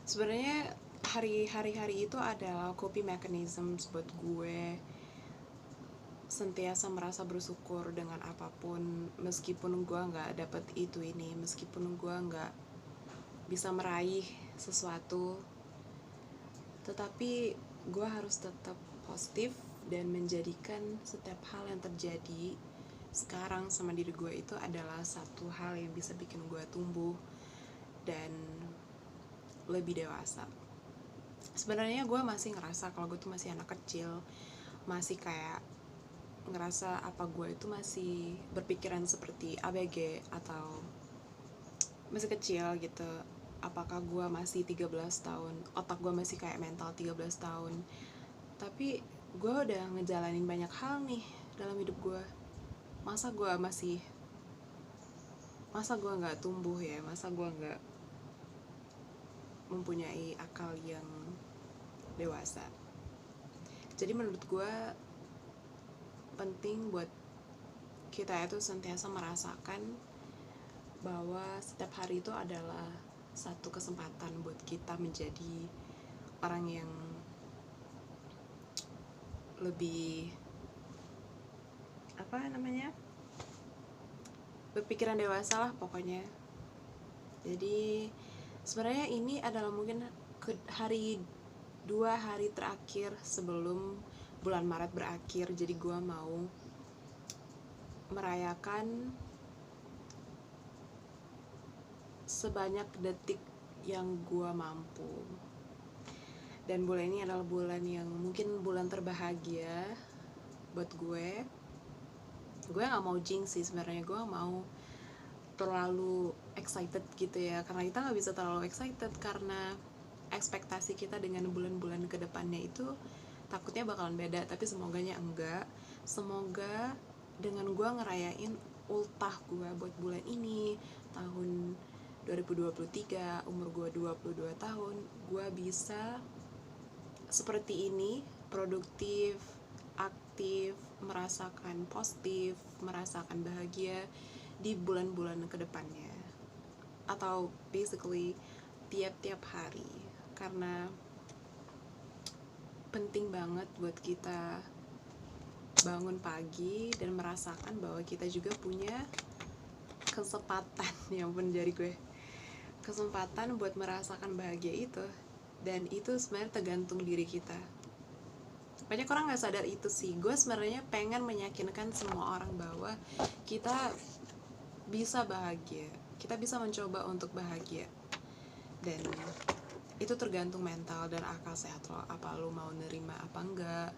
Sebenarnya hari-hari itu adalah coping mechanism buat gue sentiasa merasa bersyukur dengan apapun, meskipun gue nggak dapet itu ini, meskipun gue nggak bisa meraih sesuatu, tetapi gue harus tetap positif dan menjadikan setiap hal yang terjadi sekarang sama diri gue itu adalah satu hal yang bisa bikin gue tumbuh dan lebih dewasa. Sebenarnya gue masih ngerasa kalau gue tuh masih anak kecil, masih kayak ngerasa apa gue itu masih berpikiran seperti ABG atau masih kecil gitu. Apakah gue masih 13 tahun, otak gue masih kayak mental 13 tahun. Tapi gue udah ngejalanin banyak hal nih dalam hidup gue. Masa gue gak tumbuh ya, masa gue gak mempunyai akal yang dewasa. Jadi menurut gue penting buat kita itu sentiasa merasakan bahwa setiap hari itu adalah satu kesempatan buat kita menjadi orang yang lebih berpikiran dewasa lah pokoknya. Jadi sebenarnya ini adalah mungkin dua hari terakhir sebelum bulan Maret berakhir. Jadi gue mau merayakan sebanyak detik yang gue mampu. Dan bulan ini adalah bulan yang mungkin bulan terbahagia buat gue. Gue gak mau jinx sih sebenarnya, gue gak mau terlalu excited gitu ya, karena kita gak bisa terlalu excited karena ekspektasi kita dengan bulan-bulan kedepannya itu takutnya bakalan beda. Tapi semoganya enggak. Semoga dengan gue ngerayain ultah gue buat bulan ini, tahun 2023, umur gue 22 tahun, gue bisa seperti ini, produktif, aktif, merasakan positif, merasakan bahagia di bulan-bulan kedepannya, atau basically tiap-tiap hari. Karena penting banget buat kita bangun pagi dan merasakan bahwa kita juga punya kesempatan, ya ampun jari gue, kesempatan buat merasakan bahagia itu. Dan itu sebenarnya tergantung diri kita. Banyak orang gak sadar itu sih. Gue sebenarnya pengen meyakinkan semua orang bahwa kita bisa bahagia, kita bisa mencoba untuk bahagia, dan itu tergantung mental dan akal sehat lo. Apa lo mau nerima apa enggak.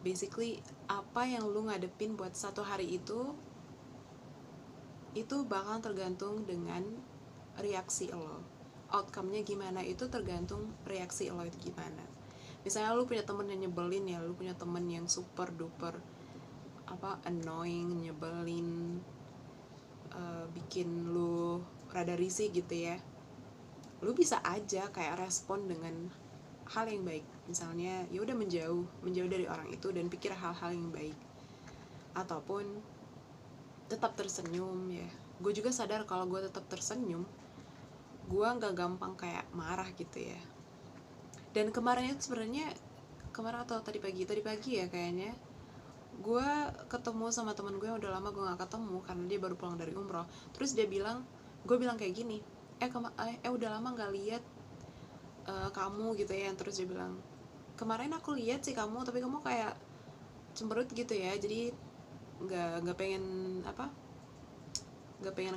Basically apa yang lo ngadepin buat satu hari itu bakal tergantung dengan reaksi lo. Outcome-nya gimana itu tergantung reaksi lo itu gimana. Misalnya lo punya temen yang nyebelin ya, lo punya temen yang super duper annoying, nyebelin, bikin lu rada risih gitu ya, lu bisa aja kayak respon dengan hal yang baik. Misalnya ya udah menjauh dari orang itu dan pikir hal-hal yang baik, ataupun tetap tersenyum ya. Gue juga sadar kalau gue tetap tersenyum, gue nggak gampang kayak marah gitu ya. Dan kemarin itu sebenarnya atau tadi pagi ya kayaknya, gue ketemu sama teman gue yang udah lama gue gak ketemu karena dia baru pulang dari umroh. Terus gue bilang kayak gini, udah lama gak lihat kamu gitu ya. Terus dia bilang, kemarin aku lihat sih kamu, tapi kamu kayak cemberut gitu ya, jadi nggak pengen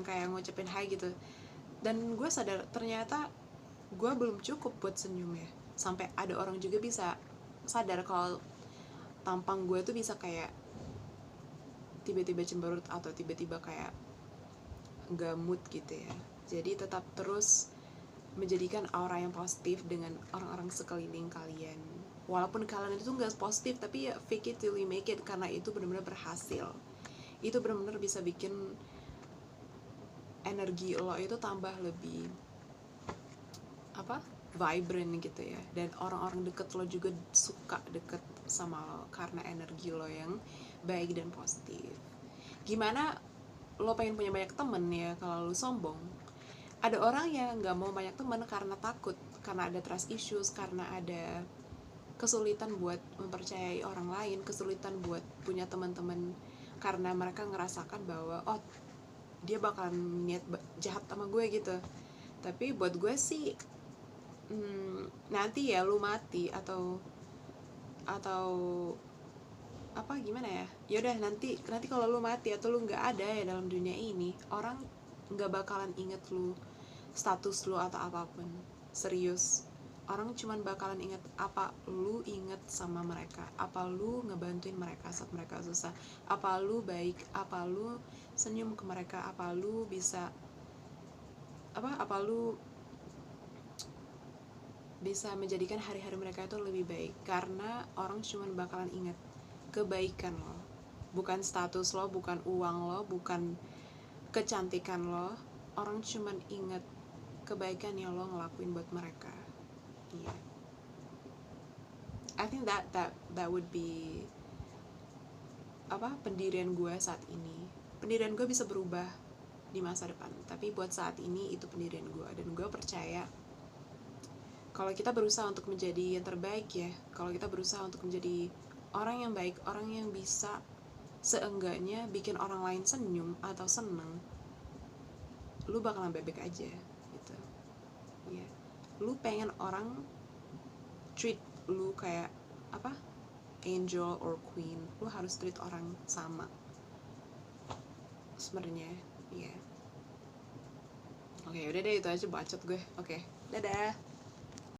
kayak ngucapin hai gitu. Dan gue sadar ternyata gue belum cukup buat senyum ya. Sampai ada orang juga bisa sadar kalau tampang gue tuh bisa kayak tiba-tiba cemberut atau tiba-tiba kayak gak mood gitu ya. Jadi tetap terus menjadikan aura yang positif dengan orang-orang sekeliling kalian. Walaupun kalian itu gak positif, tapi ya fake it till you make it, karena itu benar-benar berhasil. Itu benar-benar bisa bikin energi lo itu tambah lebih vibrant gitu ya. Dan orang-orang deket lo juga suka deket sama lo karena energi lo yang baik dan positif. Gimana lo pengen punya banyak temen ya kalau lo sombong? ada orang yang nggak mau banyak teman karena takut, karena ada trust issues, karena ada kesulitan buat mempercayai orang lain, kesulitan buat punya teman-teman, karena mereka ngerasakan bahwa oh dia bakalan niat jahat sama gue gitu. Tapi buat gue sih nanti ya lu mati atau apa gimana ya, yaudah nanti kalau lu mati atau lu nggak ada ya dalam dunia ini, orang nggak bakalan inget lu status lu atau apapun. Serius, orang cuman bakalan inget apa lu inget sama mereka, apa lu ngebantuin mereka saat mereka susah, apa lu baik, apa lu senyum ke mereka, apa lu bisa apa lu bisa menjadikan hari-hari mereka itu lebih baik. Karena orang cuman bakalan inget kebaikan lo, bukan status lo, bukan uang lo, bukan kecantikan lo. Orang cuman inget kebaikan yang lo ngelakuin buat mereka. Yeah. I think that would be pendirian gue saat ini. Pendirian gue bisa berubah di masa depan, tapi buat saat ini itu pendirian gue. Dan gue percaya kalau kita berusaha untuk menjadi yang terbaik ya, kalau kita berusaha untuk menjadi orang yang baik, orang yang bisa seenggaknya bikin orang lain senyum atau seneng, lu bakalan bebek aja gitu. Ya, lu pengen orang treat lu kayak angel or queen, lu harus treat orang sama sebenarnya. Ya, oke, udah deh, itu aja bacot gue. Oke, dadah.